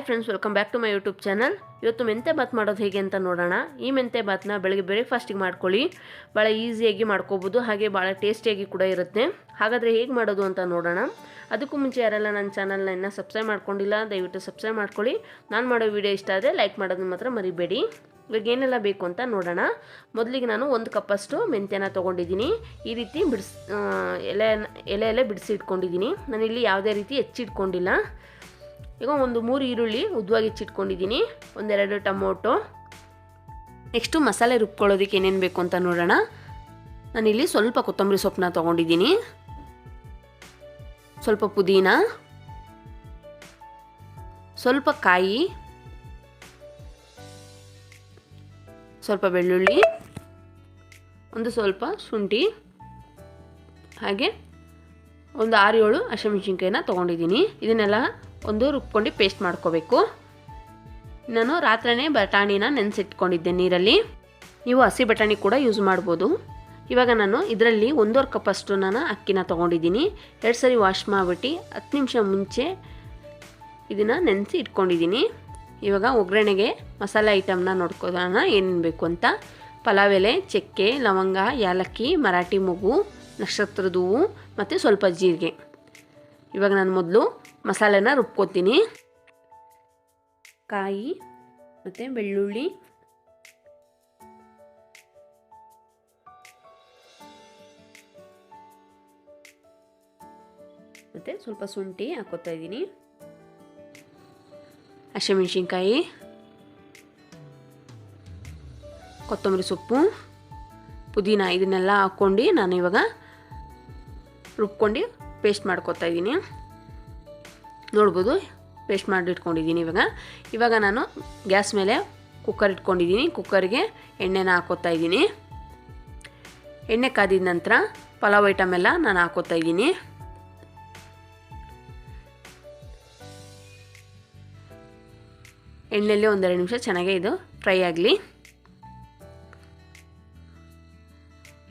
Friends, welcome back to my YouTube channel. ಇವತ್ತು ಮೆಂತ್ಯ ಬಾತ್ ಮಾಡೋದು ಹೇಗೆ ಅಂತ ನೋಡೋಣ. ಈ ಮೆಂತ್ಯ ಬಾತ್ನ ಬೆಳಗ್ಗೆ ಬ್ರೇಕ್ಫಾಸ್ಟಿಗೆ ಮಾಡ್ಕೊಳ್ಳಿ. ಭಾಳ ಈಸಿಯಾಗಿ ಮಾಡ್ಕೋಬೋದು, ಹಾಗೆ ಭಾಳ ಟೇಸ್ಟಿಯಾಗಿ ಕೂಡ ಇರುತ್ತೆ. ಹಾಗಾದರೆ ಹೇಗೆ ಮಾಡೋದು ಅಂತ ನೋಡೋಣ. ಅದಕ್ಕೂ ಮುಂಚೆ ಯಾರೆಲ್ಲ ನನ್ನ ಚಾನಲ್ನ ಇನ್ನೂ ಸಬ್ಸ್ಕ್ರೈಬ್ ಮಾಡ್ಕೊಂಡಿಲ್ಲ, ದಯವಿಟ್ಟು ಸಬ್ಸ್ಕ್ರೈಬ್ ಮಾಡ್ಕೊಳ್ಳಿ. ನಾನು ಮಾಡೋ ವಿಡಿಯೋ ಇಷ್ಟ ಆದರೆ ಲೈಕ್ ಮಾಡೋದನ್ನ ಮಾತ್ರ ಮರಿಬೇಡಿ. ಇವಾಗ ಏನೆಲ್ಲ ಬೇಕು ಅಂತ ನೋಡೋಣ. ಮೊದಲಿಗೆ ನಾನು 1 ಕಪ್ಪಷ್ಟು ಮೆಂತ್ಯನ ತೊಗೊಂಡಿದ್ದೀನಿ. ಈ ರೀತಿ ಎಲೆ ಬಿಡಿಸಿ ಇಟ್ಕೊಂಡಿದ್ದೀನಿ. ನಾನಿಲ್ಲಿ ಯಾವುದೇ ರೀತಿ ಹೆಚ್ಚಿಟ್ಕೊಂಡಿಲ್ಲ. ಈಗ ಒಂದು 3 ಈರುಳ್ಳಿ ಉದ್ದವಾಗಿ ಹೆಚ್ಚಿಟ್ಕೊಂಡಿದ್ದೀನಿ, 1-2 ಟೊಮೊಟೊ. ನೆಕ್ಸ್ಟು ಮಸಾಲೆ ರುಬ್ಕೊಳ್ಳೋದಕ್ಕೆ ಏನೇನು ಬೇಕು ಅಂತ ನೋಡೋಣ. ನಾನಿಲ್ಲಿ ಸ್ವಲ್ಪ ಕೊತ್ತಂಬರಿ ಸೊಪ್ಪನ್ನ ತೊಗೊಂಡಿದ್ದೀನಿ, ಸ್ವಲ್ಪ ಪುದೀನ, ಸ್ವಲ್ಪ ಕಾಯಿ, ಸ್ವಲ್ಪ ಬೆಳ್ಳುಳ್ಳಿ, ಒಂದು ಸ್ವಲ್ಪ ಶುಂಠಿ, ಹಾಗೆ ಒಂದು 6-7 ಹಸಿಮೆಣಸಿನ್ಕಾಯಿನ ತೊಗೊಂಡಿದ್ದೀನಿ. ಇದನ್ನೆಲ್ಲ ಒಂದು ರುಬ್ಕೊಂಡು ಪೇಸ್ಟ್ ಮಾಡ್ಕೋಬೇಕು. ನಾನು ರಾತ್ರಿನೇ ಬಟಾಣಿನ ನೆನೆಸಿಟ್ಕೊಂಡಿದ್ದೆ ನೀರಲ್ಲಿ. ನೀವು ಹಸಿ ಬಟಾಣಿ ಕೂಡ ಯೂಸ್ ಮಾಡ್ಬೋದು. ಇವಾಗ ನಾನು ಇದರಲ್ಲಿ 1.5 ಕಪ್ಪಷ್ಟು ನಾನು ಅಕ್ಕಿನ ತೊಗೊಂಡಿದ್ದೀನಿ. 2 ಸರಿ ವಾಶ್ ಮಾಡಿಬಿಟ್ಟು 10 ನಿಮಿಷ ಮುಂಚೆ ಇದನ್ನು ನೆನೆಸಿ ಇಟ್ಕೊಂಡಿದ್ದೀನಿ. ಇವಾಗ ಒಗ್ಗರಣೆಗೆ ಮಸಾಲೆ ಐಟಮ್ನ ನೋಡ್ಕೊಳ್ಳೋಣ ಏನೇನು ಬೇಕು ಅಂತ. ಪಲಾವ್ ಎಲೆ, ಚಕ್ಕೆ, ಲವಂಗ, ಯಾಲಕ್ಕಿ, ಮರಾಠಿ ಮೊಗ್ಗು, ನಕ್ಷತ್ರದ ಹೂವು ಮತ್ತು ಸ್ವಲ್ಪ ಜೀರಿಗೆ. ಇವಾಗ ನಾನು ಮೊದಲು ಮಸಾಲೆನ ರುಬ್ಕೋತೀನಿ. ಕಾಯಿ ಮತ್ತು ಬೆಳ್ಳುಳ್ಳಿ, ಮತ್ತು ಸ್ವಲ್ಪ ಶುಂಠಿ ಹಾಕೋತಾ ಇದ್ದೀನಿ, ಹಸಿಮೆಣಸಿನ್ಕಾಯಿ, ಕೊತ್ತಂಬರಿ ಸೊಪ್ಪು, ಪುದೀನ, ಇದನ್ನೆಲ್ಲ ಹಾಕ್ಕೊಂಡು ನಾನು ಇವಾಗ ರುಬ್ಕೊಂಡು ಪೇಸ್ಟ್ ಮಾಡ್ಕೊತಾ ಇದ್ದೀನಿ. ನೋಡ್ಬೋದು, ಪೇಸ್ಟ್ ಮಾಡಿ ಇಟ್ಕೊಂಡಿದ್ದೀನಿ. ಇವಾಗ ನಾನು ಗ್ಯಾಸ್ ಮೇಲೆ ಕುಕ್ಕರ್ ಇಟ್ಕೊಂಡಿದ್ದೀನಿ. ಕುಕ್ಕರ್ಗೆ ಎಣ್ಣೆನ ಹಾಕೋತಾ ಇದ್ದೀನಿ. ಎಣ್ಣೆ ಕಾದಿದ ನಂತರ ಪಲಾವ್ ಐಟಮ್ ಎಲ್ಲ ನಾನು ಹಾಕೋತಾ ಇದ್ದೀನಿ. ಎಣ್ಣೆಯಲ್ಲಿ 1-2 ನಿಮಿಷ ಚೆನ್ನಾಗೇ ಇದು ಫ್ರೈ ಆಗಲಿ.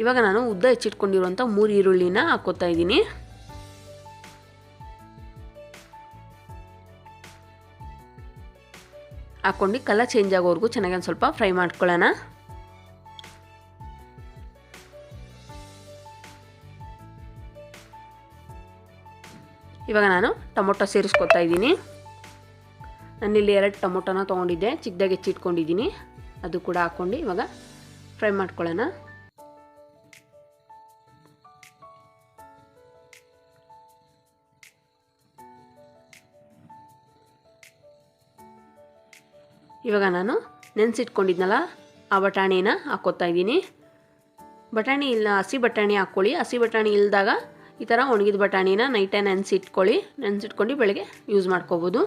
ಇವಾಗ ನಾನು ಉದ್ದ ಹೆಚ್ಚಿಟ್ಕೊಂಡಿರುವಂಥ 3 ಈರುಳ್ಳಿನ ಹಾಕೋತಾ ಇದ್ದೀನಿ. ಹಾಕ್ಕೊಂಡು ಕಲರ್ ಚೇಂಜ್ ಆಗೋವರೆಗೂ ಚೆನ್ನಾಗಿ ಒಂದು ಸ್ವಲ್ಪ ಫ್ರೈ ಮಾಡ್ಕೊಳ್ಳೋಣ. ಇವಾಗ ನಾನು ಟೊಮೊಟೊ ಸೇರಿಸ್ಕೊತಾ ಇದ್ದೀನಿ. ನಾನಿಲ್ಲಿ 2 ಟೊಮೊಟೊನ ತೊಗೊಂಡಿದ್ದೆ, ಚಿಕ್ಕದಾಗಿ ಹೆಚ್ಚಿಟ್ಕೊಂಡಿದ್ದೀನಿ. ಅದು ಕೂಡ ಹಾಕ್ಕೊಂಡು ಇವಾಗ ಫ್ರೈ ಮಾಡ್ಕೊಳ್ಳೋಣ. ಇವಾಗ ನಾನು ನೆನೆಸಿಟ್ಕೊಂಡಿದ್ನಲ್ಲ ಆ ಬಟಾಣಿನ ಹಾಕ್ಕೋತಾ ಇದ್ದೀನಿ. ಬಟಾಣಿ ಇಲ್ಲ, ಹಸಿ ಬಟಾಣಿ ಹಾಕ್ಕೊಳ್ಳಿ. ಹಸಿ ಬಟಾಣಿ ಇಲ್ಲದಾಗ ಈ ಥರ ಒಣಗಿದ ಬಟಾಣಿನ ನೈಟೇ ನೆನೆಸಿಟ್ಕೊಂಡು ಬೆಳಗ್ಗೆ ಯೂಸ್ ಮಾಡ್ಕೋಬೋದು.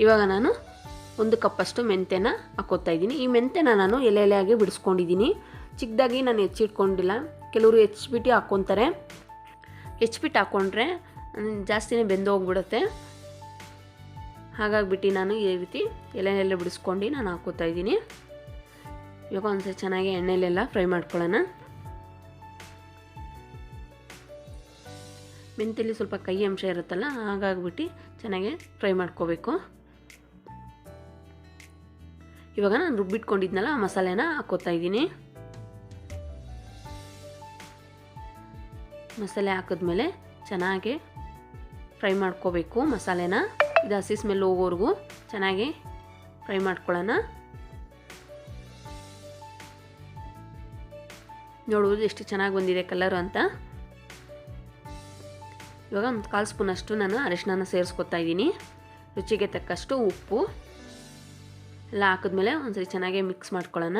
ಇವಾಗ ನಾನು 1 ಕಪ್ಪಷ್ಟು ಮೆಂತ್ಯನ ಹಾಕ್ಕೋತಾ ಇದ್ದೀನಿ. ಈ ಮೆಂತ್ಯನ ನಾನು ಎಲೆಯಾಗಿ ಬಿಡಿಸ್ಕೊಂಡಿದ್ದೀನಿ. ಚಿಕ್ಕದಾಗಿ ನಾನು ಹೆಚ್ಚಿಟ್ಕೊಂಡಿಲ್ಲ. ಕೆಲವರು ಹೆಚ್ಚಿಬಿಟ್ಟು ಹಾಕ್ಕೊತಾರೆ. ಹೆಚ್ಚಿಬಿಟ್ಟು ಹಾಕ್ಕೊಂಡ್ರೆ ಜಾಸ್ತಿನೇ ಬೆಂದು ಹೋಗ್ಬಿಡುತ್ತೆ. ಹಾಗಾಗಿಬಿಟ್ಟು ನಾನು ಈ ರೀತಿ ಎಲೆಯೆಲ್ಲ ಬಿಡಿಸ್ಕೊಂಡು ನಾನು ಹಾಕ್ಕೋತಾ ಇದ್ದೀನಿ. ಇವಾಗ ಒಂದ್ಸರಿ ಚೆನ್ನಾಗಿ ಎಣ್ಣೆಲೆಲ್ಲ ಫ್ರೈ ಮಾಡ್ಕೊಳ್ಳೋಣ. ಮೆಂತ್ಯಲ್ಲಿ ಸ್ವಲ್ಪ ಕಹಿ ಅಂಶ ಇರುತ್ತಲ್ಲ, ಹಾಗಾಗಿಬಿಟ್ಟು ಚೆನ್ನಾಗಿ ಫ್ರೈ ಮಾಡ್ಕೋಬೇಕು. ಇವಾಗ ನಾನು ರುಬ್ಬಿಟ್ಕೊಂಡಿದ್ನಲ್ಲ ಆ ಮಸಾಲೆನ ಹಾಕ್ಕೋತಾ ಇದ್ದೀನಿ. ಮಸಾಲೆ ಹಾಕಿದ್ಮೇಲೆ ಚೆನ್ನಾಗಿ ಫ್ರೈ ಮಾಡ್ಕೋಬೇಕು ಮಸಾಲೆನ. ಇದು ಹಸಿ ಸ್ಮೆಲ್ ಹೋಗೋವರೆಗೂ ಚೆನ್ನಾಗಿ ಫ್ರೈ ಮಾಡ್ಕೊಳ್ಳೋಣ. ನೋಡುವುದು ಎಷ್ಟು ಚೆನ್ನಾಗಿ ಬಂದಿದೆ ಕಲರು ಅಂತ. ಇವಾಗ 1/4 ಸ್ಪೂನಷ್ಟು ನಾನು ಅರಿಶಿನ ಸೇರಿಸ್ಕೊತಾ ಇದ್ದೀನಿ. ರುಚಿಗೆ ತಕ್ಕಷ್ಟು ಉಪ್ಪು ಎಲ್ಲ ಹಾಕಿದ್ಮೇಲೆ ಒಂದ್ಸರಿ ಚೆನ್ನಾಗಿ ಮಿಕ್ಸ್ ಮಾಡ್ಕೊಳ್ಳೋಣ.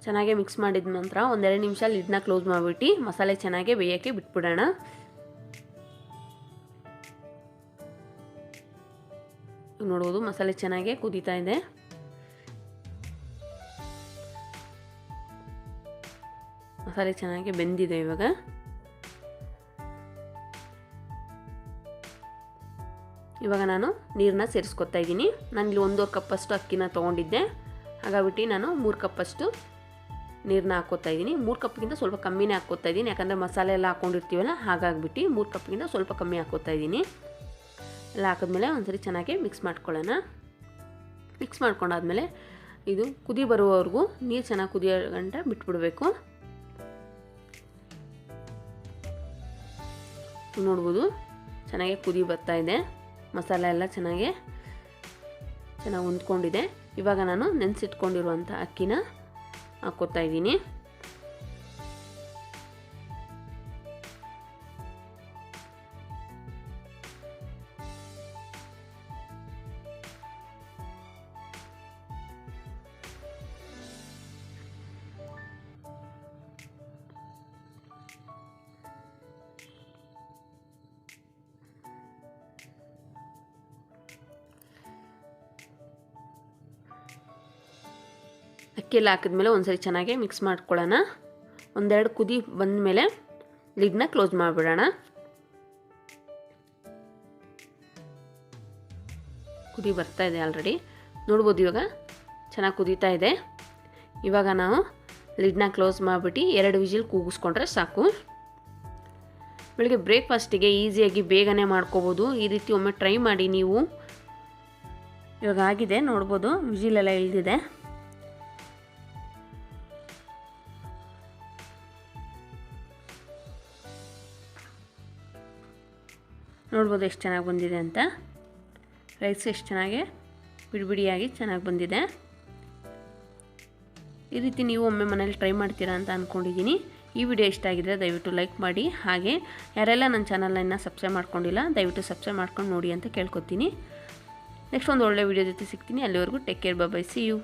ಚೆನ್ನಾಗಿ ಮಿಕ್ಸ್ ಮಾಡಿದ ನಂತರ 1-2 ನಿಮಿಷ ಲಿಡ್ನ ಕ್ಲೋಸ್ ಮಾಡಿಬಿಟ್ಟು ಮಸಾಲೆ ಚೆನ್ನಾಗಿ ಬೇಯೋಕ್ಕೆ ಬಿಟ್ಬಿಡೋಣ. ನೋಡುವುದು ಮಸಾಲೆ ಚೆನ್ನಾಗಿ ಕುದೀತಾ ಇದೆ. ಮಸಾಲೆ ಚೆನ್ನಾಗಿ ಬೆಂದಿದೆ. ಇವಾಗ ನಾನು ನೀರನ್ನ ಸೇರಿಸ್ಕೊತಾ ಇದ್ದೀನಿ. ನಾನಿಲ್ಲಿ 1.5 ಕಪ್ಪಷ್ಟು ಅಕ್ಕಿನ ತೊಗೊಂಡಿದ್ದೆ. ಹಾಗಾಗ್ಬಿಟ್ಟು ನಾನು 3 ಕಪ್ಪಷ್ಟು ನೀರನ್ನ ಹಾಕ್ಕೋತಾ ಇದ್ದೀನಿ. 3 ಕಪ್ಗಿಂತ ಸ್ವಲ್ಪ ಕಮ್ಮಿನೇ ಹಾಕ್ಕೋತಾ ಇದ್ದೀನಿ, ಯಾಕಂದರೆ ಮಸಾಲೆ ಎಲ್ಲ ಹಾಕ್ಕೊಂಡಿರ್ತೀವಲ್ಲ ಹಾಗಾಗಿಬಿಟ್ಟು 3 ಕಪ್ಗಿಂತ ಸ್ವಲ್ಪ ಕಮ್ಮಿ ಹಾಕ್ಕೋತಾ ಇದ್ದೀನಿ. ಎಲ್ಲ ಹಾಕಿದ್ಮೇಲೆ ಒಂದ್ಸರಿ ಚೆನ್ನಾಗಿ ಮಿಕ್ಸ್ ಮಾಡ್ಕೊಳ್ಳೋಣ. ಮಿಕ್ಸ್ ಮಾಡ್ಕೊಂಡಾದ್ಮೇಲೆ ಇದು ಕುದಿ ಬರುವವರೆಗೂ ನೀರು ಚೆನ್ನಾಗಿ ಕುದಿಯೋ ಗಂಟ ಬಿಟ್ಬಿಡಬೇಕು. ನೋಡ್ಬೋದು ಚೆನ್ನಾಗಿ ಕುದಿ ಬರ್ತಾ ಇದೆ, ಮಸಾಲೆ ಎಲ್ಲ ಚೆನ್ನಾಗಿ ಹೊಂದ್ಕೊಂಡಿದೆ. ಇವಾಗ ನಾನು ನೆನೆಸಿಟ್ಕೊಂಡಿರುವಂಥ ಅಕ್ಕಿನ ಹಾಕ್ಕೋತಾ ಇದ್ದೀನಿ. ಅಕ್ಕಿ ಎಲ್ಲ ಹಾಕಿದ್ಮೇಲೆ ಒಂದ್ಸರಿ ಚೆನ್ನಾಗಿ ಮಿಕ್ಸ್ ಮಾಡ್ಕೊಳ್ಳೋಣ. ಒಂದೆರಡು ಕುದಿ ಬಂದಮೇಲೆ ಲಿಡ್ನ ಕ್ಲೋಸ್ ಮಾಡಿಬಿಡೋಣ. ಕುದಿ ಬರ್ತಾ ಇದೆ ಆಲ್ರೆಡಿ, ನೋಡ್ಬೋದು ಇವಾಗ ಚೆನ್ನಾಗಿ ಕುದೀತಾ ಇದೆ. ಇವಾಗ ನಾವು ಲಿಡ್ನ ಕ್ಲೋಸ್ ಮಾಡಿಬಿಟ್ಟು 2 ವಿಜಿಲ್ ಕೂಗಿಸ್ಕೊಂಡ್ರೆ ಸಾಕು. ಬೆಳಗ್ಗೆ ಬ್ರೇಕ್ಫಾಸ್ಟಿಗೆ ಈಸಿಯಾಗಿ ಬೇಗನೆ ಮಾಡ್ಕೋಬೋದು. ಈ ರೀತಿ ಒಮ್ಮೆ ಟ್ರೈ ಮಾಡಿ ನೀವು. ಇವಾಗ ಆಗಿದೆ, ನೋಡ್ಬೋದು ವಿಜಿಲೆಲ್ಲ ಇಳಿದಿದೆ. ನೋಡ್ಬೋದು ಎಷ್ಟು ಚೆನ್ನಾಗಿ ಬಂದಿದೆ ಅಂತ. ರೈಸ್ ಎಷ್ಟು ಚೆನ್ನಾಗಿ ಬಿಡಿಬಿಡಿಯಾಗಿ ಚೆನ್ನಾಗಿ ಬಂದಿದೆ. ಈ ರೀತಿ ನೀವು ಒಮ್ಮೆ ಮನೇಲಿ ಟ್ರೈ ಮಾಡ್ತೀರಾ ಅಂತ ಅಂದ್ಕೊಂಡಿದ್ದೀನಿ. ಈ ವಿಡಿಯೋ ಇಷ್ಟ ಆಗಿದ್ರೆ ದಯವಿಟ್ಟು ಲೈಕ್ ಮಾಡಿ. ಹಾಗೆ ಯಾರೆಲ್ಲ ನನ್ನ ಚಾನಲ್ನ ಇನ್ನೂ ಸಬ್ಸ್ಕ್ರೈಬ್ ಮಾಡ್ಕೊಂಡಿಲ್ಲ ದಯವಿಟ್ಟು ಸಬ್ಸ್ಕ್ರೈಬ್ ಮಾಡ್ಕೊಂಡು ನೋಡಿ ಅಂತ ಕೇಳ್ಕೊತೀನಿ. ನೆಕ್ಸ್ಟ್ ಒಂದು ಒಳ್ಳೆ ವಿಡಿಯೋ ಜೊತೆ ಸಿಗ್ತೀನಿ. ಅಲ್ಲಿವರೆಗೂ take care, bye bye, see you.